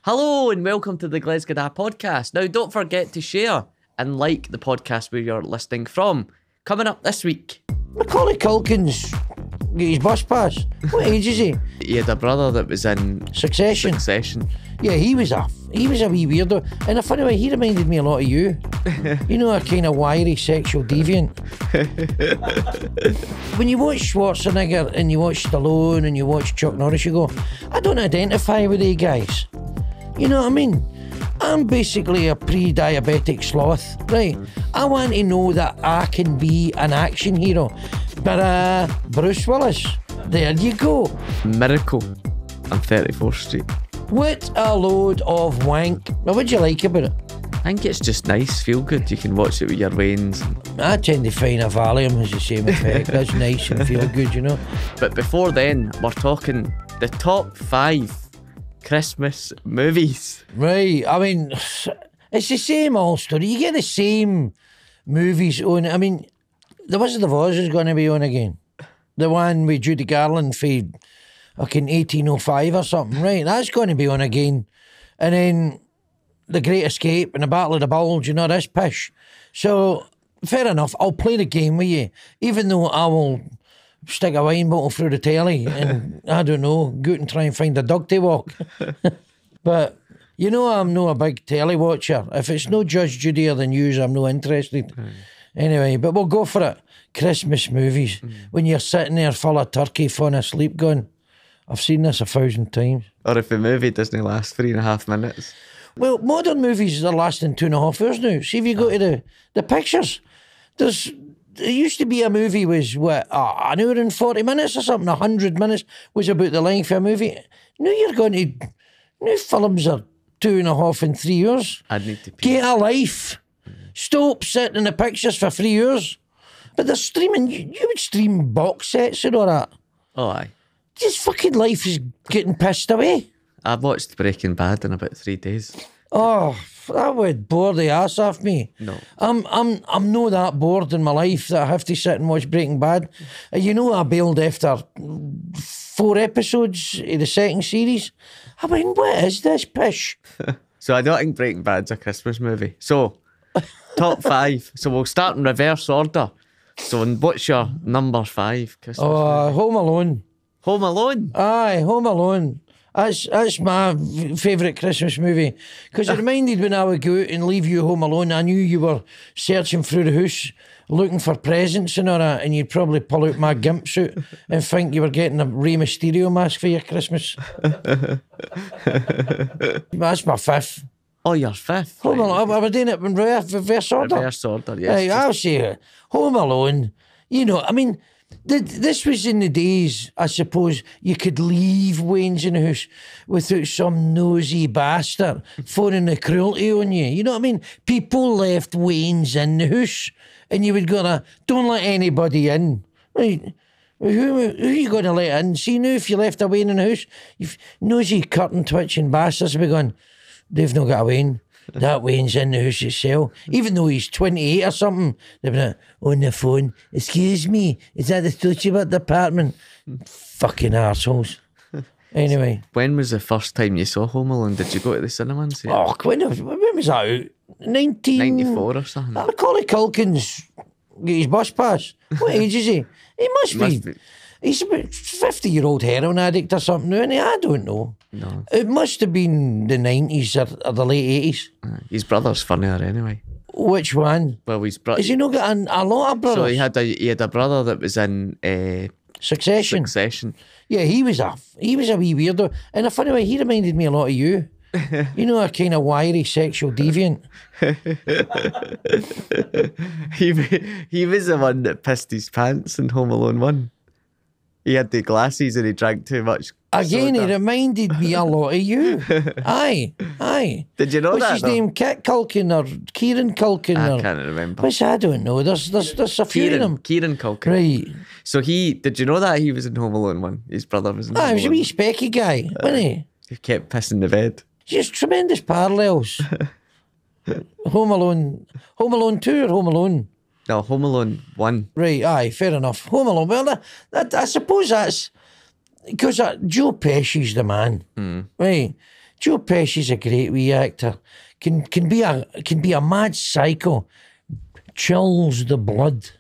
Hello and welcome to the Glesga podcast. Now, don't forget to share and like the podcast where you're listening from. Coming up this week. Macaulay Culkin's got his bus pass. What age is he? He had a brother that was in Succession. Yeah, he was a wee weirdo. In a funny way, he reminded me a lot of you. You know, a kind of wiry sexual deviant. When you watch Schwarzenegger and you watch Stallone and you watch Chuck Norris, you go, I don't identify with these guys. You know what I mean? I'm basically a pre-diabetic sloth, right? I want to know that I can be an action hero. But Bruce Willis, there you go. Miracle on 34th Street. What a load of wank. Now, what do you like about it? I think it's just nice, feel good. You can watch it with your veins. I tend to find a Valium has the same effect. That's nice and feel good, you know. But before then, we're talking the top 5 Christmas movies. Right, I mean, it's the same old story. You get the same movies on. I mean, The Wizard of Oz is going to be on again. The one with Judy Garland for fucking 1805 or something, right? That's going to be on again. And then The Great Escape and The Battle of the Bulge, you know, this pish. So, fair enough, I'll play the game with you, even though I will stick a wine bottle through the telly and, I don't know, go out and try and find a dog to walk. But, you know, I'm no a big telly watcher. If it's no Judge Judy or the news, I'm no interested. Anyway, but we'll go for it. Christmas movies. When you're sitting there full of turkey, falling asleep going, I've seen this 1,000 times. Or if the movie doesn't last 3.5 minutes. Well, modern movies are lasting 2.5 hours now. See, if you go to the pictures, there used to be a movie was, what, an hour and 40 minutes or something, 100 minutes was about the length of a movie. Now you're going to, new films are 2.5 and 3 hours. I'd need to pee. Get a life. Stop sitting in the pictures for 3 hours. But they're streaming, you would stream box sets and all that. Oh, aye. Just fucking life is getting pissed away. I watched Breaking Bad in about 3 days. Oh, that would bore the ass off me. No. I'm not that bored in my life that I have to sit and watch Breaking Bad. You know, I bailed after 4 episodes of the second series. I mean, what is this pish? So I don't think Breaking Bad's a Christmas movie. So, top 5. So we'll start in reverse order. So what's your number 5 Christmas movie? Home Alone. Home Alone? Aye, Home Alone. That's my favourite Christmas movie, because it reminded when I would go out and leave you home alone, I knew you were searching through the house looking for presents and all that, and you'd probably pull out my gimp suit and think you were getting a Rey Mysterio mask for your Christmas. That's my 5th. Oh, your 5th? Home Alone. I was doing it in reverse order. Reverse order, yes. Hey, I'll say it. Home Alone. You know, I mean, this was in the days, I suppose, you could leave Wayne's in the house without some nosy bastard phoning the cruelty on you. You know what I mean? People left Wayne's in the house and you would go, don't let anybody in. Right? Who are you going to let in? See, now if you left a Wayne in the house, you've nosy curtain twitching bastards would be going, they've not got a Wayne. That Wayne's in the house itself. Even though he's 28 or something, they've been on the phone. Excuse me, is that the Stutchibert department? Fucking arseholes. Anyway. When was the first time you saw Home Alone? Did you go to the cinema and see it? Oh, when was that out? 94 or something. Macaulay Culkin's got his bus pass. What age is he? He must be. He's a 50-year-old heroin addict or something, isn't he? I don't know. No. It must have been the 90s or the late 80s. His brother's funnier anyway. Which one? Well, his brother. Has he not got a lot of brothers? So he had a brother that was in Succession. Yeah, he was a wee weirdo. In a funny way, he reminded me a lot of you. You know, a kind of wiry sexual deviant. he was the one that pissed his pants in Home Alone 1. He had the glasses and he drank too much Again, soda. he reminded me a lot of you. Aye. Did you know What's that? his name? Kit Culkin or Kieran Culkin? I can't remember. I don't know. There's a few of them. Kieran Culkin. Right. So did you know that he was in Home Alone 1? His brother was in Home He was a Alone. wee specky guy, wasn't he? He kept pissing the bed. Just tremendous parallels. Home Alone 2 or Home Alone? No, Home Alone 1. Right, aye, fair enough. Home Alone. Well, I suppose that's because Joe Pesci's the man. Right. Joe Pesci's a great wee actor. Can be a mad psycho. Chills the blood.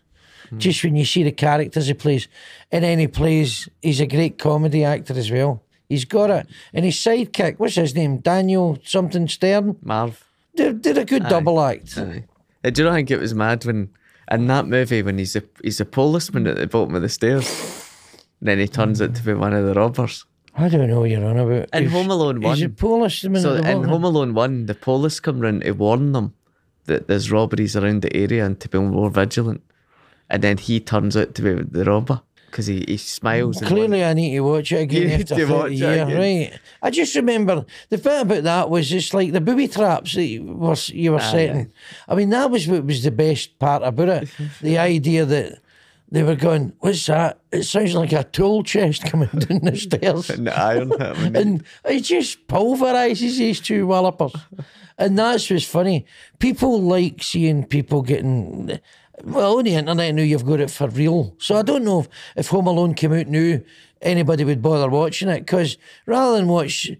Just when you see the characters he plays. And then he's a great comedy actor as well. He's got it. And his sidekick, what's his name? Daniel something Stern? Marv. Did a good double act. Aye. Do you not think it was mad when, in that movie, when he's a policeman at the bottom of the stairs, and then he turns out to be one of the robbers? I don't know what you're on about. In Home Alone 1. He's a policeman. So at the in bottom. Home Alone 1, the police come round to warn them that there's robberies around the area and to be more vigilant. And then he turns out to be the robber because he smiles. Clearly, I need to watch it again You need after to 30 watch it years, again. right? I just remember the bit about that was just like the booby traps that you were setting. I mean, that was what was the best part about it. The idea that they were going, what's that? It sounds like a tool chest coming down the stairs. And the iron hit him. And it just pulverises these two wallopers. And that's what's funny. People like seeing people getting... Well, on the internet now you've got it for real. So I don't know if Home Alone came out now, anybody would bother watching it. Because rather than watch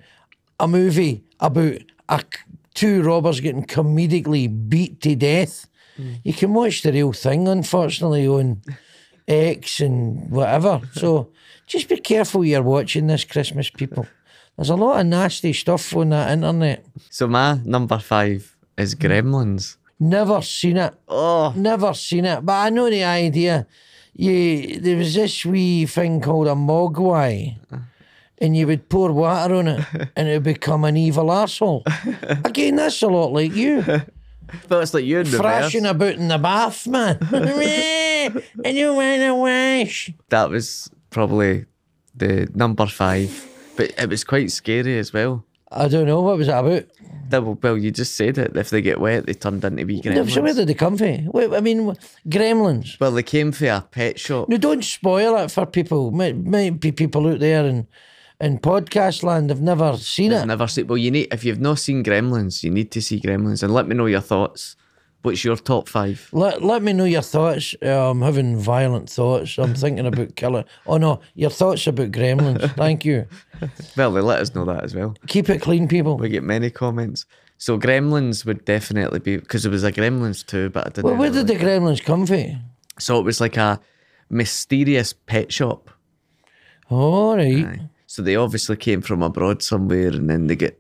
a movie about two robbers getting comedically beat to death, you can watch the real thing, unfortunately, on X and whatever. So just be careful you're watching this Christmas, people. There's a lot of nasty stuff on that internet. So my number 5 is Gremlins. Never seen it. Oh. Never seen it. But I know the idea. There was this wee thing called a mogwai, and you would pour water on it, and it would become an evil arsehole. Again, that's a lot like you. But it's like you in Thrashing reverse. about in the bath, man. I don't want to wash. That was probably the number 5. But it was quite scary as well. I don't know. What was that about? Well, you just said it. If they get wet, they turned into wee gremlins. So where did they come from? I mean, gremlins. Well, they came from a pet shop. No, don't spoil it for people. Might be people out there in podcast land have never seen it. Never seen. Well, if you've not seen Gremlins, you need to see Gremlins, and let me know your thoughts. What's your top 5? Let me know your thoughts. I'm having violent thoughts. I'm thinking about killing. Oh no, your thoughts about gremlins. Thank you. Well, they let us know that as well. Keep it clean, people. We get many comments. So Gremlins would definitely be, because there was a Gremlins too, but I didn't. Well, where did the gremlins come from? So it was like a mysterious pet shop. All right. Aye. So they obviously came from abroad somewhere, and then they get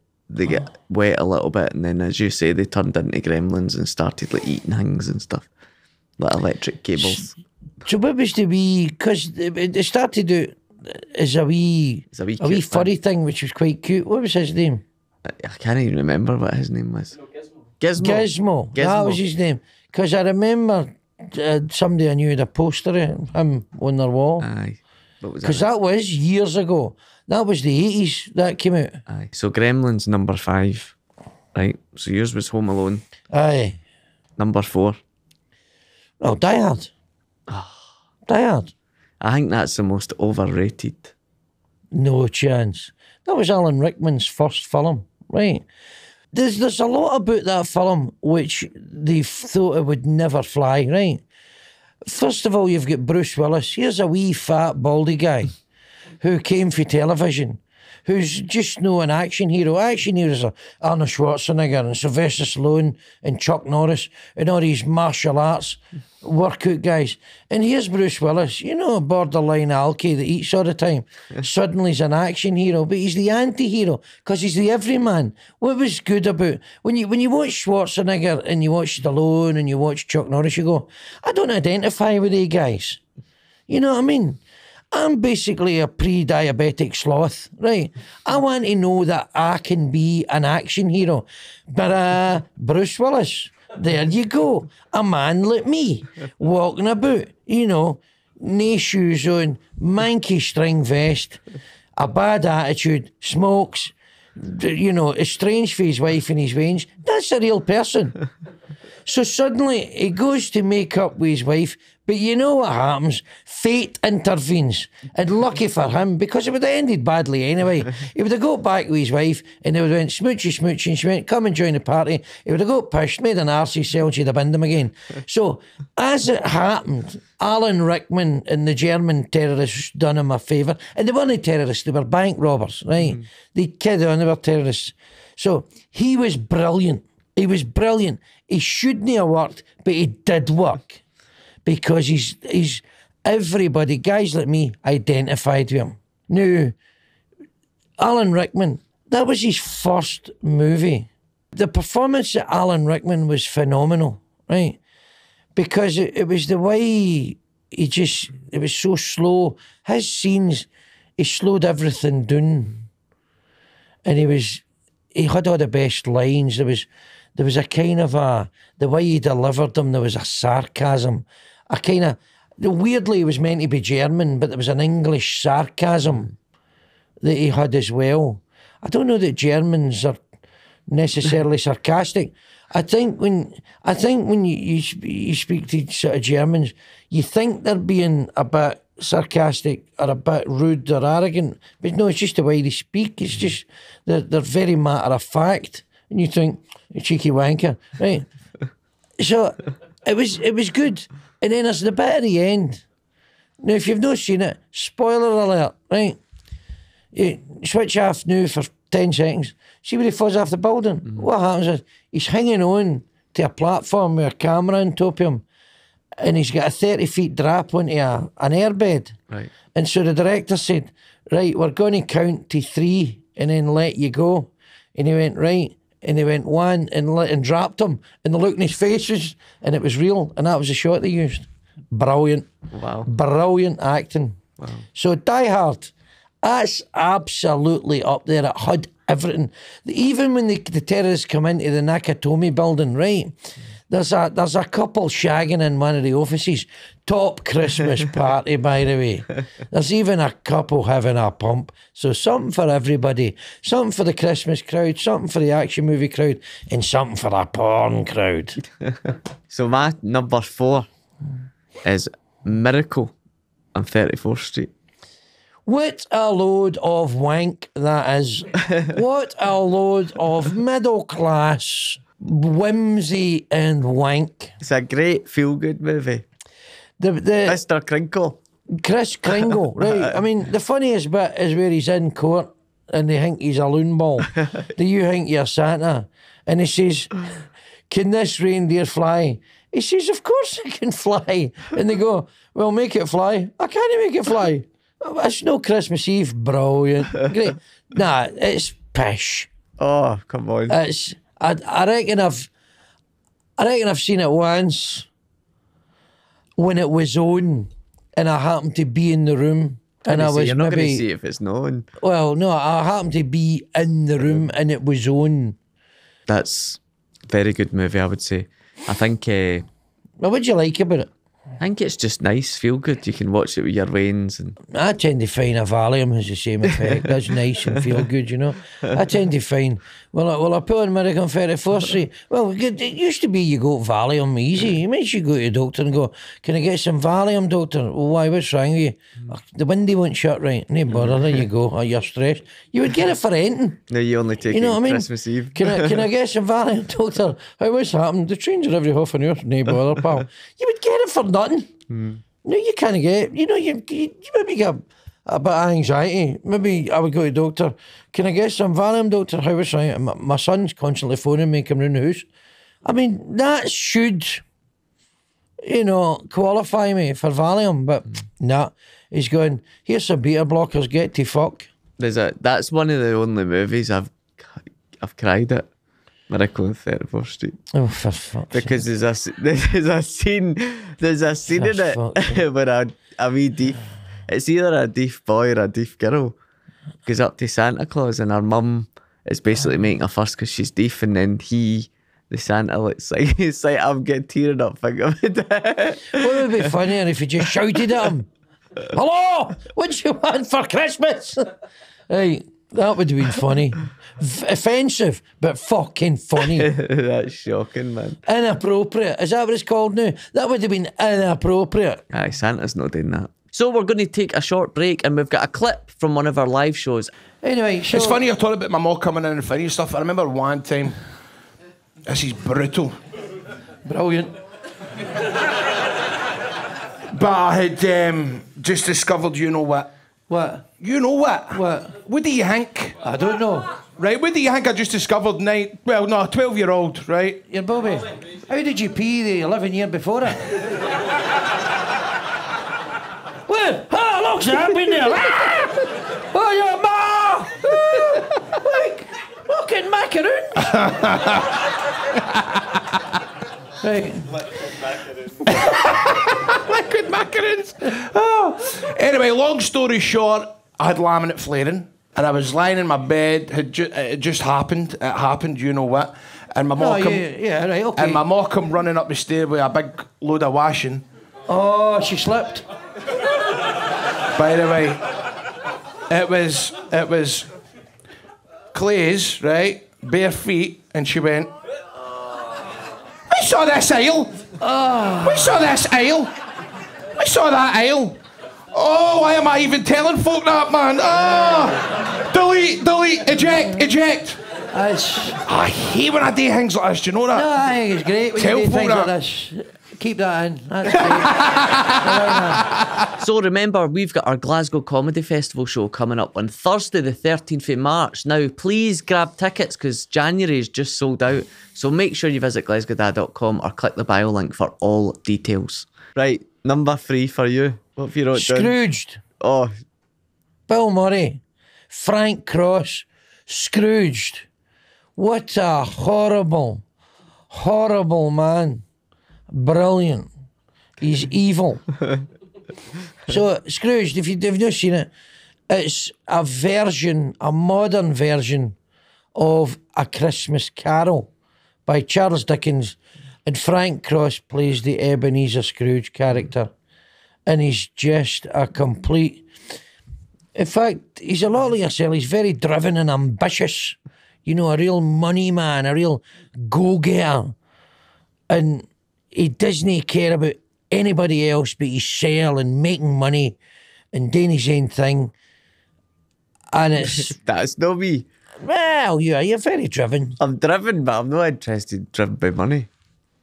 wet a little bit, and then, as you say, they turned into gremlins and started like eating things and stuff, like electric cables. So what was the wee? Because they started out as a wee cute furry thing, which was quite cute. What was his name? I can't even remember what his name was. Gizmo. That was his name. Because I remember somebody I knew had a poster of him on their wall. Aye. What was Because that was years ago. That was the 80s that came out. Aye. So Gremlins number 5. Right. So yours was Home Alone. Aye. Number 4. Oh, Die Hard. Die Hard. I think that's the most overrated. No chance. That was Alan Rickman's first film, right? There's a lot about that film which they thought it would never fly, right? First of all, you've got Bruce Willis. Here's a wee fat baldy guy who came for television, who's just no an action hero. Action heroes are Arnold Schwarzenegger and Sylvester Stallone and Chuck Norris and all these martial arts workout guys. And here's Bruce Willis, you know, a borderline alky that eats all the time. Suddenly he's an action hero, but he's the anti-hero because he's the everyman. What was good about when you watch Schwarzenegger and you watch Stallone and you watch Chuck Norris, you go, I don't identify with these guys. You know what I mean? I'm basically a pre-diabetic sloth, right? I want to know that I can be an action hero. But Bruce Willis, there you go. A man like me, walking about, you know, no shoes on, manky string vest, a bad attitude, smokes, you know, estranged for his wife and his range. That's a real person. So suddenly he goes to make up with his wife, but you know what happens? Fate intervenes. And lucky for him, because it would have ended badly anyway. He would have got back with his wife and they would have went smoochy, and she went, come and join the party. He would have got pushed, made an arse himself, and she'd have binned him again. So, as it happened, Alan Rickman and the German terrorists done him a favour. And they weren't terrorists, they were bank robbers, right? They kidded on, they were terrorists. So, he was brilliant. He was brilliant. He shouldn't have worked, but he did work. Because he's everybody, guys like me, identified with him. Now, Alan Rickman, that was his first movie. The performance of Alan Rickman was phenomenal, right? Because it was the way it was so slow. His scenes, he slowed everything down. And he had all the best lines. There was a kind of the way he delivered them, there was a sarcasm. Weirdly, he was meant to be German, but there was an English sarcasm that he had as well. I don't know that Germans are necessarily sarcastic. I think when you speak to sort of Germans, you think they're being a bit sarcastic or a bit rude or arrogant, but no, it's just the way they speak. It's just they're very matter of fact, and you think, cheeky wanker, right? So it was good. And then there's the bit at the end. Now, if you've not seen it, spoiler alert, right? You switch off now for 10 seconds. See where he falls off the building? What happens is he's hanging on to a platform with a camera on top of him, and he's got a 30 feet drop onto an airbed. Right. And so the director said, right, we're going to count to 3 and then let you go. And he went, right. And they went 1 and dropped him. And the look in his faces, and it was real. And that was the shot they used. Brilliant. Wow. Brilliant acting. Wow. So Die Hard, that's absolutely up there. It had everything. Even when the terrorists come into the Nakatomi building, right? There's a couple shagging in one of the offices. Top Christmas party, by the way. There's even a couple having a pump. So something for everybody. Something for the Christmas crowd, something for the action movie crowd, and something for the porn crowd. So my number 4 is Miracle on 34th Street. What a load of wank that is. What a load of middle class whimsy and wank. It's a great feel-good movie. The Mr. Crinkle. Chris Kringle, right? I mean, the funniest bit is where he's in court and they think he's a loon ball. Do you think you're Santa? And he says, can this reindeer fly? He says, of course it can fly. And they go, well, make it fly. I can't make it fly. It's no Christmas Eve. Brilliant. Great. Nah, it's pish. Oh, come on. I reckon I've seen it once when it was on and I happened to be in the room and I was You're not going to maybe see it if it's not on. well, no, I happened to be in the room and it was on. That's a very good movie, I would say. I think Well, what do you like about it? it's just nice, feel good. You can watch it with your wains and I tend to find a Valium has the same effect. That's nice and feel good, you know. I tend to find, I put on American 34th Street. Well, it used to be you go Valium easy. You might you go to the doctor and go, can I get some Valium, doctor? Well, why, what's wrong with you? "Oh, the window won't shut right. No bother, there you go. Oh, you're stressed. You would get it for anything. now you only take You know it what I mean? Christmas Eve. Can I get some Valium, doctor? What's happened? The trains are every half an hour. No bother, pal. You would get it for nothing. No, you can't get it. You know, you maybe get a bit of anxiety. Maybe I would go to the doctor. Can I get some Valium, doctor? How was I? My son's constantly phoning me, come round the house. I mean, that should, qualify me for Valium, but nah. He's going, here's some beta blockers, get to fuck. That's one of the only movies I've cried at. Miracle on 34th Street. Oh, for fuck's sake. Because there's a scene in it where a wee deaf, it's either a deaf boy or a deaf girl, goes up to Santa Claus and her mum is basically making a fuss because she's deaf, and then the Santa, it's like I'm getting tearing up thinking about it. What would be funnier if you just shouted at him? Hello, what do you want for Christmas? Right. That would have been funny. Offensive, but fucking funny. That's shocking, man. Inappropriate. Is that what it's called now? That would have been inappropriate. Aye, Santa's not doing that. So we're going to take a short break and we've got a clip from one of our live shows. Anyway, so... It's funny you're talking about my mom coming in and funny stuff. I remember one time, this is brutal. Brilliant. But I had just discovered, you know what? What? You know what? What do you think? I don't know. Right, what do you think I just discovered? 12-year-old, right? Yeah, Bobby, how did you pee the 11 year before it? Well, oh, look, I've been there. Oh, yeah, ma! Like, fucking macaroon. Right. Liquid macaroons. Oh. Anyway, long story short, I had laminate flaring and I was lying in my bed. It just happened. It happened, you know what? And my mom yeah, right, okay. And my mom come running up the stair with a big load of washing. Oh, she slipped. By the way, it was Clay's, right? Bare feet, and she went, "We saw this aisle. We saw this aisle. We saw that aisle. Oh, why am I even telling folk that, man? Oh, delete, eject. I hate when I do things like this. Do you know that? No, I think it's great when Tell you do folk things that. like this. Keep that in. That's great. So remember, we've got our Glasgow Comedy Festival show coming up on Thursday the 13th of March. Now, please grab tickets because January is just sold out. So make sure you visit glesga.com or click the bio link for all details. Right, number 3 for you. What have you wrote down? Scrooged. Oh, Bill Murray. Frank Cross. Scrooged. What a horrible, horrible man. Brilliant. He's evil. So, Scrooged, if you've not seen it, it's a modern version of A Christmas Carol by Charles Dickens, and Frank Cross plays the Ebenezer Scrooge character, and he's just a complete... In fact, he's a lot like yourself. He's very driven and ambitious. You know, a real money man, a real go-getter. And he doesn't care about anybody else but himself and making money and doing his own thing. And it's... that's not me. Well, you're very driven. I'm driven, but I'm not driven by money.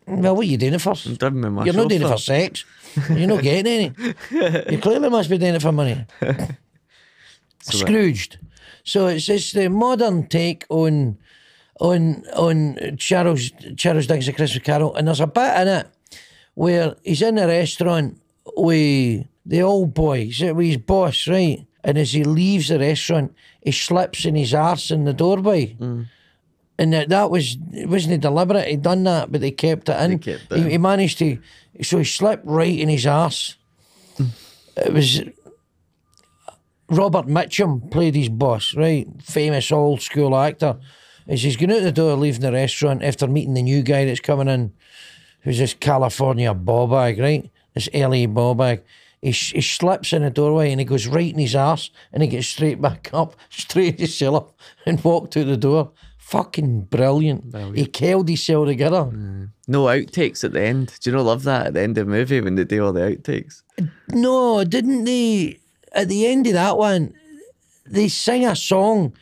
Well, what are you doing it for? I'm driven by my You're not doing it chauffeur. for sex. You're not getting any. You clearly must be doing it for money. Scrooged. So it's the modern take on Charles Dickens' A Christmas Carol, and there's a bit in it where he's in a restaurant with the old boy, he's with his boss, right? And as he leaves the restaurant, he slips in his arse in the doorway. And it wasn't deliberate, he'd done that, but they kept it in. He managed to, so he slipped right in his arse. It was... Robert Mitchum played his boss, right? Famous old school actor. As he's going out the door, leaving the restaurant after meeting the new guy that's coming in, who's this California ball-bag, right? This LA ball-bag. He slips in the doorway and he goes right in his arse and he gets straight back up, straight to his cellar and walked out the door. Fucking brilliant. He killed himself together. No outtakes at the end. Do you not love that at the end of the movie when they do all the outtakes? No, didn't they? At the end of that one, they sing a song,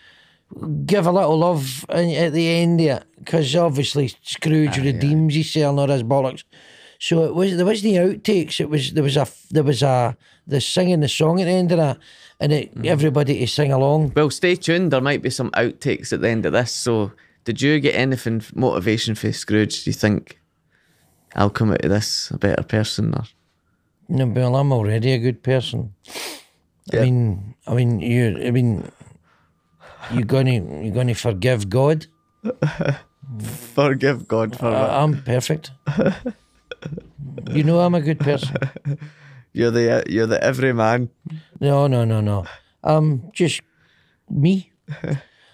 Give a Little Love, at the end of it, because obviously Scrooge redeems himself and all his bollocks. So there was the outtakes. There was the singing the song at the end of that, and everybody to sing along. Well, stay tuned. There might be some outtakes at the end of this. So, did you get anything motivation for Scrooge? Do you think I'll come out of this a better person? Or? No, well, I'm already a good person. Yeah. You're gonna forgive God. Forgive God for that. I'm perfect. You know I'm a good person. You're the everyman. No. I'm just me.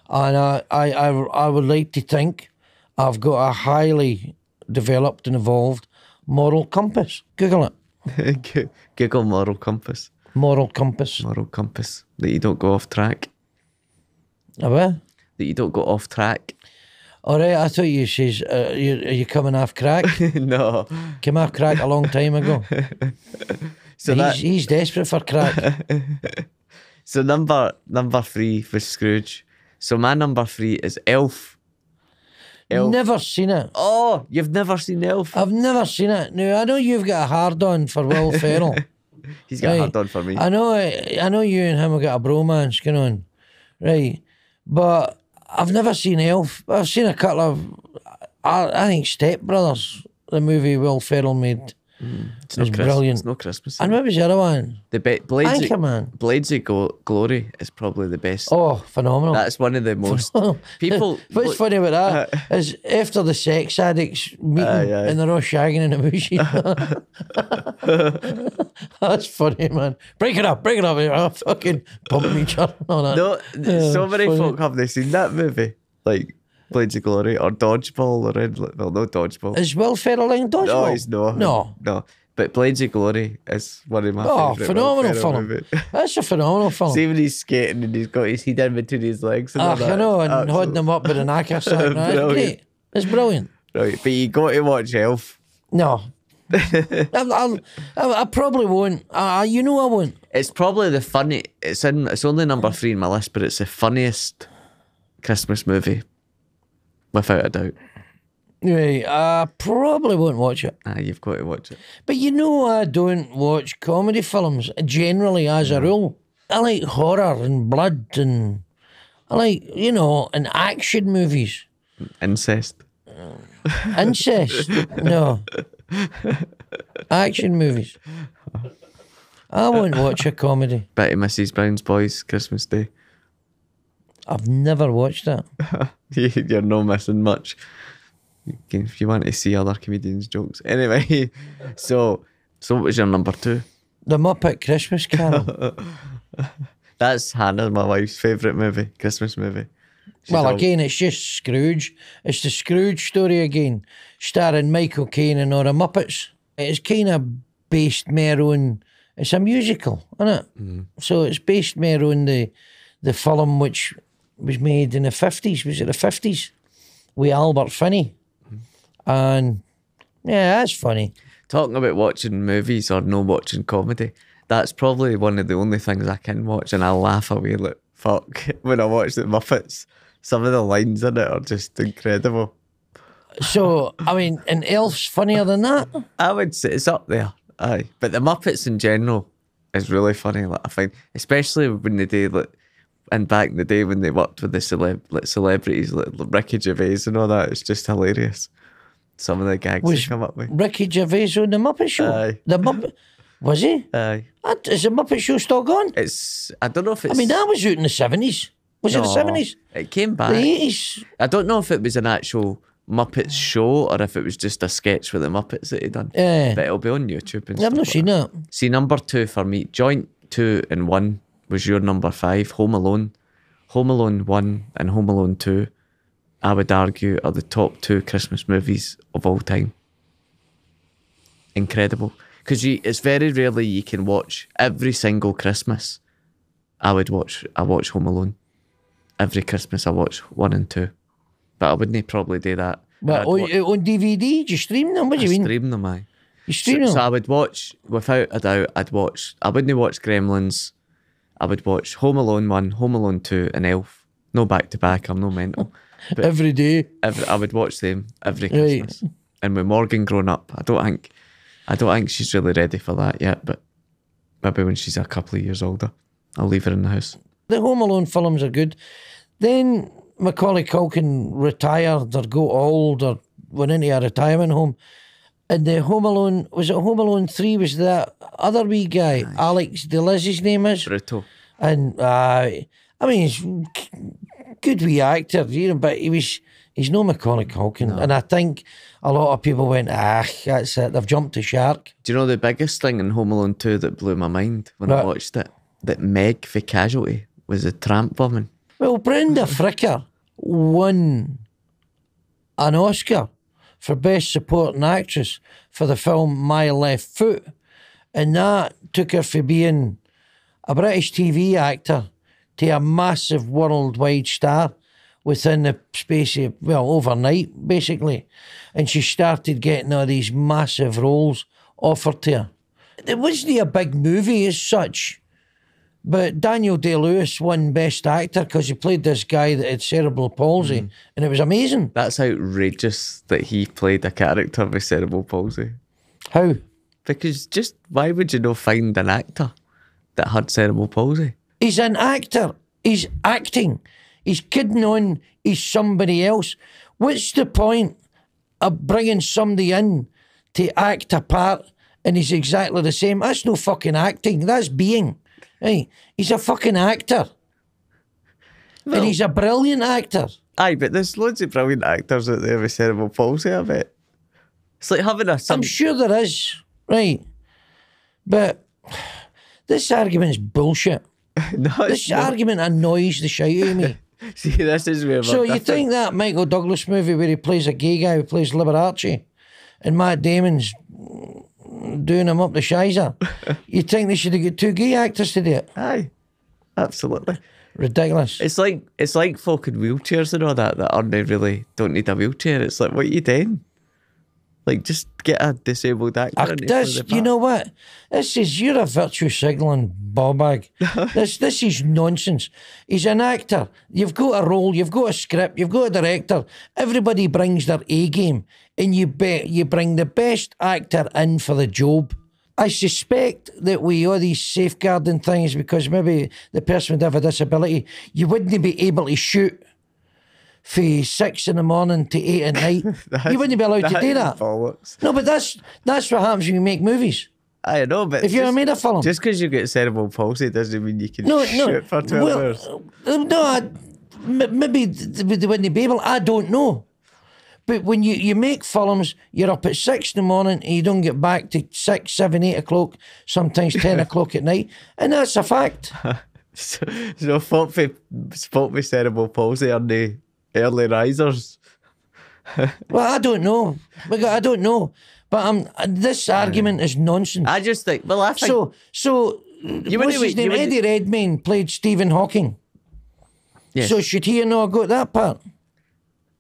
And I would like to think I've got a highly developed and evolved moral compass. Google it. Google moral compass. Moral compass. Moral compass. That you don't go off track. A what? That you don't go off track. All right, I thought you says, are you coming off crack? No. Came off crack a long time ago. So he's desperate for crack. So number 3 was Scrooge. So my number 3 is Elf. Never seen it. Oh, you've never seen Elf? I've never seen it. Now, I know you've got a hard-on for Will Ferrell. He's got a hard on for me. I know you and him have got a bromance going on. Right. But I've never seen Elf. I've seen a couple of, I think Step Brothers, the movie Will Ferrell made. It's brilliant. It's no Christmas. And what was the other one? The Blades Anchorman. Glory is probably the best. Oh, phenomenal. That's one of the most people. What's funny about that is after the sex addicts meeting and they're all shagging in the bushes. That's funny, man. Break it up. Oh, fucking pumping each other. No, so many folk haven't seen that movie. Like Blades of Glory or Dodgeball or no Dodgeball. Is Will Ferrell in Dodgeball? No, he's not. No. But Blades of Glory is one of my favourite. Phenomenal film. That's a phenomenal film. See when he's skating and he's got his head in between his legs. And all that. I know, and holding him up with an knacker sack. That's great. It's brilliant. Right, but you got to watch Elf. No. I probably won't. You know I won't. It's probably the funny. It's only number 3 in my list, but it's the funniest Christmas movie, without a doubt. Right, I probably won't watch it. You've got to watch it. But you know, I don't watch comedy films generally as a rule. I like horror and blood, and I like, and action movies. Incest. Incest? No. Action movies. I won't watch a comedy. Betty Mrs. Brown's Boys, Christmas Day. I've never watched that. You're not missing much. If you want to see other comedians' jokes. Anyway, so what was your number 2? The Muppet Christmas Carol. That's Hannah, my wife's favourite movie, Christmas movie. Again, it's just Scrooge. It's the Scrooge story again, starring Michael Caine and all the Muppets. It's kind of based more on, it's a musical, isn't it? Mm. So it's based more on the film which was made in the 50s. Was it the 50s? With Albert Finney. And yeah, that's funny. Talking about watching movies or no watching comedy, that's probably one of the only things I can watch, and I laugh away like fuck when I watch the Muppets. Some of the lines in it are just incredible. So, I mean, and Elf's funnier than that? I would say it's up there, aye. But the Muppets in general is really funny, like, I find, especially when they do, like, and back in the day when they worked with the celebrities like Ricky Gervais and all that. It's just hilarious. Some of the gags they come up with. Ricky Gervais on the Muppet Show? Aye. The Muppet... Was he? Aye. Is the Muppet Show still going? I don't know if it's... I mean, that was out in the 70s. Was it the 70s? It came back. The 80s? I don't know if it was an actual Muppets show or if it was just a sketch with the Muppets that he'd done. Yeah. But it'll be on YouTube and I've not seen that. See, number 2 for me, joint 2 and 1 was your number 5, Home Alone. Home Alone 1 and Home Alone 2, I would argue, are the top 2 Christmas movies of all time. Incredible. Because it's very rarely you can watch every single Christmas. I watch Home Alone. Every Christmas I watch 1 and 2. But I wouldn't probably do that. But on DVD? Do you stream them? What do you mean? I stream them, aye. You stream them? So I would watch, without a doubt, I wouldn't watch Gremlins. I would watch Home Alone 1, Home Alone 2 and Elf. No back to back, I'm no mental. But every day? I would watch them every Christmas. Right. And with Morgan growing up, I don't think she's really ready for that yet, but maybe when she's a couple of years older, I'll leave her in the house. The Home Alone films are good. Then Macaulay Culkin retired or got old or went into a retirement home. And the Home Alone, was it Home Alone 3? Was that other wee guy, nice. Alex DeLiz, his name is? Brutal. And, I mean, he's good wee actor, but he's no Macaulay Culkin. No. And I think a lot of people went, that's it, they've jumped the shark. Do you know the biggest thing in Home Alone 2 that blew my mind when I watched it? That Meg, the Casualty, was a tramp woman. Well, Brenda Fricker won an Oscar for Best Supporting Actress for the film My Left Foot. And that took her from being a British TV actor to a massive worldwide star within the space of, well, overnight, basically. And she started getting all these massive roles offered to her. It wasn't a big movie as such, but Daniel Day-Lewis won Best Actor because he played this guy that had cerebral palsy, and it was amazing. That's outrageous that he played a character with cerebral palsy. How? Because just why would you not find an actor that had cerebral palsy? He's an actor. He's acting. He's kidding on. He's somebody else. What's the point of bringing somebody in to act a part and he's exactly the same? That's no fucking acting. That's being. Hey, he's a fucking actor. Well, and he's a brilliant actor. Aye, but there's loads of brilliant actors out there with cerebral palsy, I bet. It's like having a... I'm sure there is, right? But this argument's bullshit. No, This argument annoys the shit out of me. See, this is where... So you think that Michael Douglas movie where he plays a gay guy who plays Liberace and Matt Damon's doing him up the shizer, you think they should have got two gay actors to do it? Aye, absolutely. Ridiculous. It's like folk in wheelchairs and all that aren't really, don't need a wheelchair. It's like, what are you doing? Like, just get a disabled actor in there for the part. You know what? This is, you're a virtue signalling ball bag. This is nonsense. He's an actor. You've got a role, you've got a script, you've got a director. Everybody brings their A game, and you bring the best actor in for the job. I suspect that with all these safeguarding things, because maybe the person would have a disability, you wouldn't be able to shoot from 6 in the morning to 8 at night. You wouldn't be allowed to do that. Bollocks. No, but that's what happens when you make movies. I know, but If you ever made a film. just because you get cerebral palsy doesn't mean you can No, shoot for 12 hours. No, maybe they wouldn't be able. I don't know. But when you make films, you're up at 6 in the morning and you don't get back to 6, 7, 8 o'clock, sometimes 10 o'clock at night. And that's a fact. So folk with cerebral palsy are the early risers. Well, I don't know. I don't know. But this argument is nonsense. I just think, well, I think... So what's his name? Eddie Redmayne played Stephen Hawking. Yes. So should he have not got that part?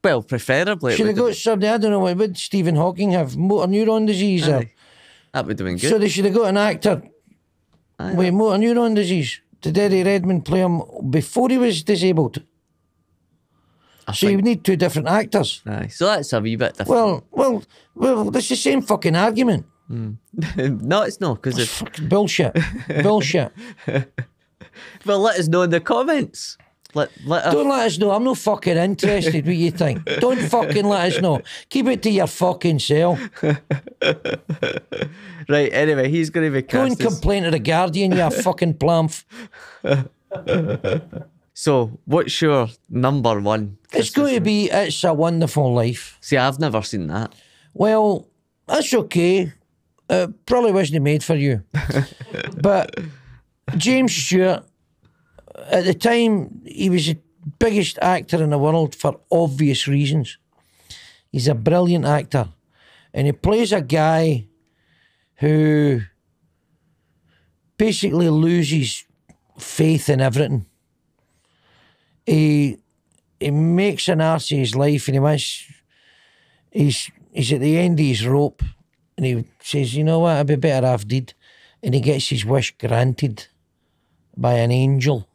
Well, preferably... it Should have would got somebody, I don't know, what would Stephen Hawking have? Motor neuron disease? Aye. That would have been good. So they should have got an actor with motor neuron disease. Did Eddie Redmayne play him before he was disabled? So you would need two different actors. Aye. So that's a wee bit different. Well, that's the same fucking argument. No, it's not, because It's fucking bullshit. Bullshit. Well, let us know in the comments. Don't let us know. I'm not fucking interested what you think. Don't fucking let us know. Keep it to your fucking self. Right, anyway, he's going to be Go and cast as... complain to the Guardian, you fucking plump. So, what's your number one? It's going to be It's a Wonderful Life. See, I've never seen that. Well, that's okay. Probably wasn't made for you. But James Stewart, at the time, he was the biggest actor in the world for obvious reasons. He's a brilliant actor. And he plays a guy who basically loses faith in everything. He makes an arse of his life, and he's at the end of his rope, and he says, you know what, I'd be better off dead. And he gets his wish granted by an angel.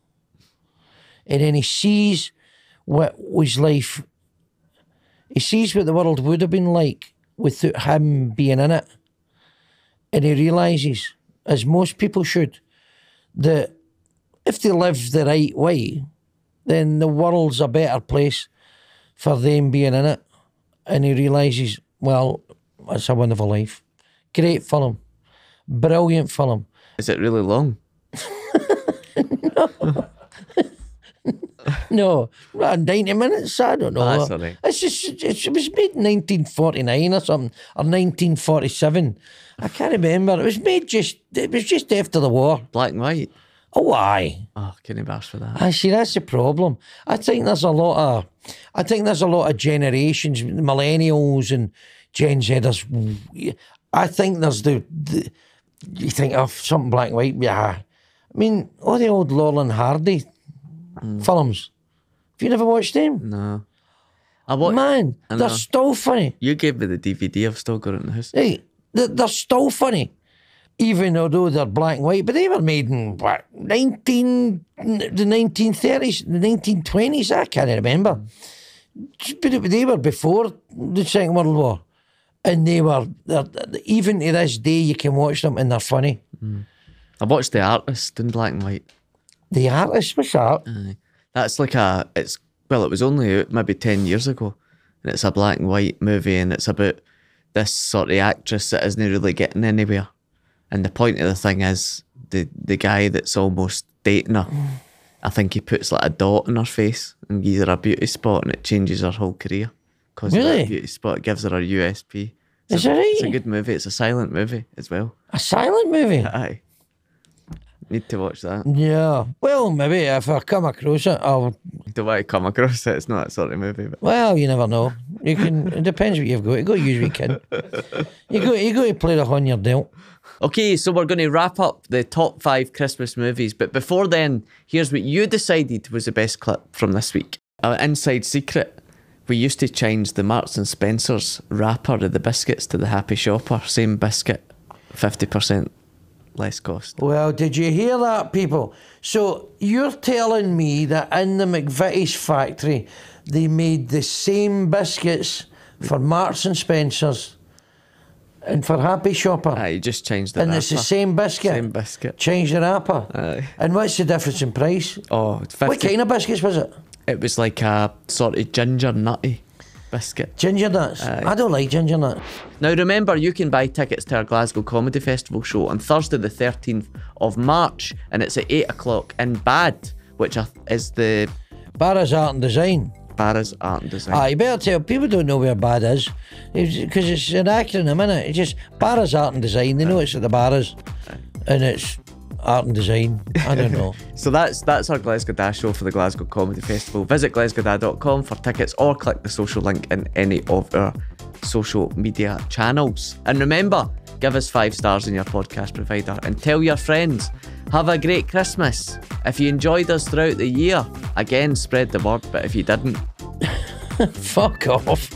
And then he sees what was life, he sees what the world would have been like without him being in it. And he realises, as most people should, that if they live the right way, then the world's a better place for them being in it. And he realises, well, it's a wonderful life. Great film. Brilliant film. Is it really long? No, 90 minutes, I don't know. That's all right. It's just, it was made in 1949 or something, or 1947. I can't remember. It was just after the war. Black and white? Oh, aye. Oh, can you bash for that? I see, that's the problem. I think there's a lot of generations, millennials and Gen Zers. I think there's you think of something black and white, yeah. I mean, all the old Laurel and Hardy films. Have you never watched them? No. Man, I they're know. still funny. You gave me the DVD. I've still got it in the house. Hey, they're still funny. Even although they're black and white, but they were made in what, the 1930s, the 1920s, I can't remember. But they were before the Second World War. And they're even to this day, you can watch them and they're funny. I watched The Artist in black and white. The Artist, what's that? That's like it was only out maybe 10 years ago. And it's a black and white movie, and it's about this sort of actress that isn't really getting anywhere. And the point of the thing is, the guy that's almost dating her, I think he puts like a dot in her face and gives her a beauty spot, and it changes her whole career. Because Really? that beauty spot gives her a USP. Is that right? It's a good movie. It's a silent movie as well. A silent movie? Aye. Need to watch that. Yeah. Well, maybe if I come across it, I'll... The way I come across it, it's not that sort of movie. But Well, you never know. You can. It depends what you've got. You got to use what you can. You got to play the hand you're dealt. okay, so we're going to wrap up the top 5 Christmas movies. But before then, here's what you decided was the best clip from this week. An inside secret. We used to change the Marks and Spencer's wrapper of the biscuits to the Happy Shopper. Same biscuit, 50% less cost. Well, did you hear that, people? So you're telling me that in the McVitie's factory, they made the same biscuits for Marks and Spencer's and for Happy Shopper? Aye, you just changed the And wrapper. it's the same biscuit? Same biscuit. Change the wrapper? Aye. And what's the difference in price? Oh, 50. What kind of biscuits was it? It was like a sort of ginger nutty biscuit. Ginger nuts? Aye. I don't like ginger nuts. Now remember, you can buy tickets to our Glasgow Comedy Festival show on Thursday the 13th of March, and it's at 8 o'clock in BAD, which is the Barra's Art and Design. Barra's Art and Design. You better tell people don't know where BAD is because it's an acronym, innit? It's just Barra's Art and Design. They know it's at the Barras, and it's art and design. I don't know. So that's our Glesga Da show for the Glasgow Comedy Festival. Visit glesgada.com for tickets or click the social link in any of our social media channels. And remember, give us 5 stars in your podcast provider and tell your friends. Have a great Christmas. If you enjoyed us throughout the year, again, spread the word, but if you didn't, Fuck off.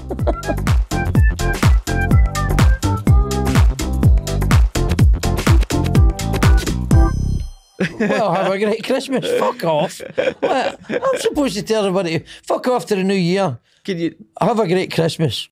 Well, have a great Christmas. Fuck off. What? I'm supposed to tell everybody, fuck off to the new year. can you Have a great Christmas.